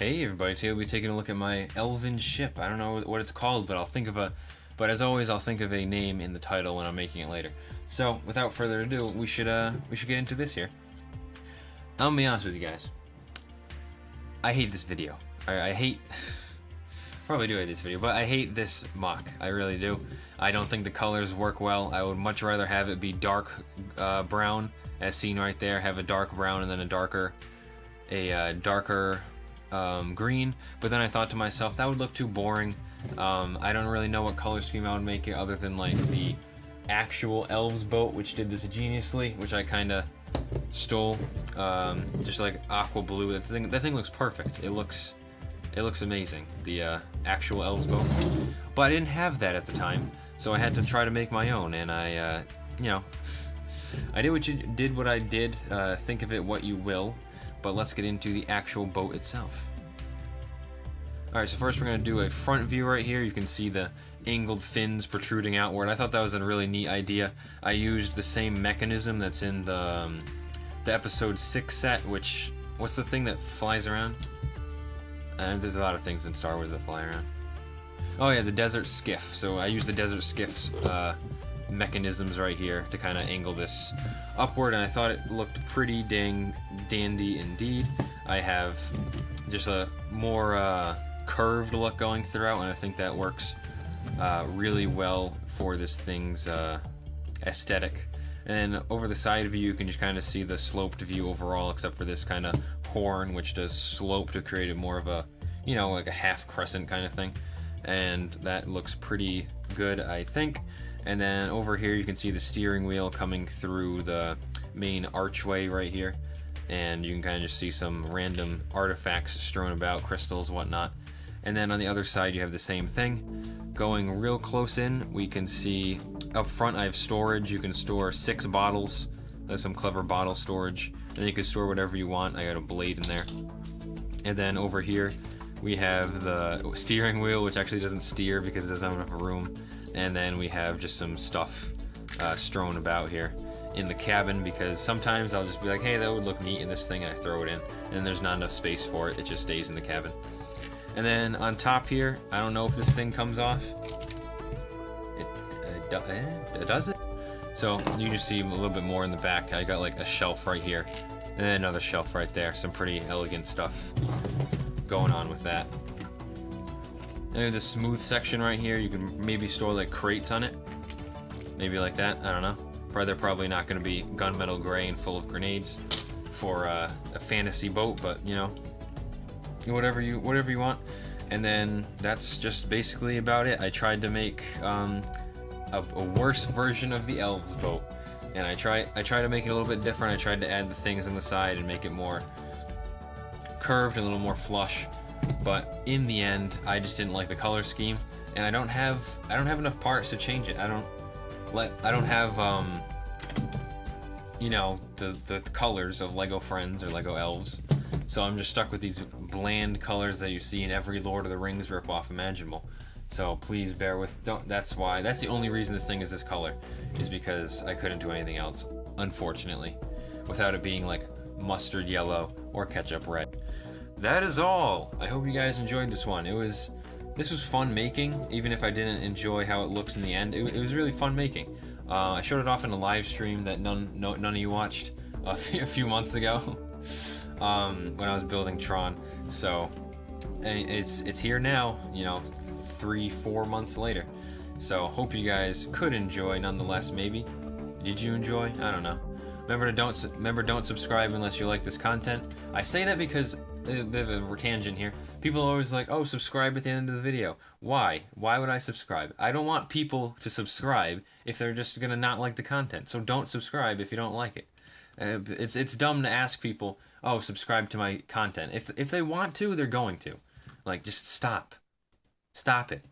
Hey everybody, today we'll be taking a look at my Elven ship. I don't know what it's called, but but as always, I'll think of a name in the title when I'm making it later. So, without further ado, we should get into this here. I'm gonna be honest with you guys. I hate this video. I hate, probably do hate this video, but I hate this mock. I really do. I don't think the colors work well. I would much rather have it be dark brown, as seen right there. Have a dark brown and then a darker green, but then I thought to myself that would look too boring. I don't really know what color scheme I would make it other than like the actual elves boat, which did this geniusly, which I kind of stole. Just like aqua blue. That thing looks perfect. It looks amazing. The actual elves boat, but I didn't have that at the time, so I had to try to make my own, and I did what I did. Think of it what you will. But let's get into the actual boat itself. Alright, so first we're going to do a front view right here. You can see the angled fins protruding outward. I thought that was a really neat idea. I used the same mechanism that's in the episode 6 set, which, what's the thing that flies around? There's a lot of things in Star Wars that fly around. Oh yeah, the desert skiff. So I used the desert skiff's mechanisms right here to kind of angle this upward, and I thought it looked pretty dang dandy indeed. I have just a more curved look going throughout, and I think that works really well for this thing's aesthetic. And then over the side view, you can just kind of see the sloped view overall, except for this kind of horn, which does slope to create it more of a, you know, like a half crescent kind of thing. And that looks pretty good, I think. And then over here you can see the steering wheel coming through the main archway right here, and you can kind of just see some random artifacts strewn about, crystals, whatnot. And then on the other side you have the same thing. Going real close in, we can see up front I have storage. You can store 6 bottles. That's some clever bottle storage. And then you can store whatever you want. I got a blade in there. And then over here we have the steering wheel, which actually doesn't steer because it doesn't have enough room. And then we have just some stuff strewn about here in the cabin, because sometimes I'll just be like, hey, that would look neat in this thing, and I throw it in, and then there's not enough space for it. It just stays in the cabin. And then on top here, I don't know if this thing comes off. It does it? So you just see a little bit more in the back. I got like a shelf right here, and then another shelf right there. Some pretty elegant stuff going on with that. And the smooth section right here, you can maybe store like crates on it. Maybe like that, I don't know. They're probably not going to be gunmetal gray and full of grenades for a fantasy boat, but you know, whatever you want. And then that's just basically about it. I tried to make a worse version of the elves boat, and I try to make it a little bit different. I tried to add the things on the side and make it more curved and a little more flush. But in the end, I just didn't like the color scheme, and I don't have enough parts to change it. I don't have you know, the colors of Lego Friends or Lego Elves, so I'm just stuck with these bland colors that you see in every Lord of the Rings ripoff imaginable. So please bear with. That's the only reason this thing is this color, is because I couldn't do anything else, unfortunately, without it being like mustard yellow or ketchup red. That is all. I hope you guys enjoyed this one. This was fun making, even if I didn't enjoy how it looks in the end. It was really fun making. I showed it off in a live stream that none of you watched a few months ago when I was building Tron. So it's here now, you know, 3-4 months later. So hope you guys could enjoy nonetheless. Maybe did you enjoy? I don't know. Remember, don't subscribe unless you like this content. I say that because a bit of a tangent here. People are always like, oh, subscribe at the end of the video. Why? Why would I subscribe? I don't want people to subscribe if they're just gonna not like the content. So don't subscribe if you don't like it. It's dumb to ask people, oh, subscribe to my content. If they want to, they're going to. Like, just stop. Stop it.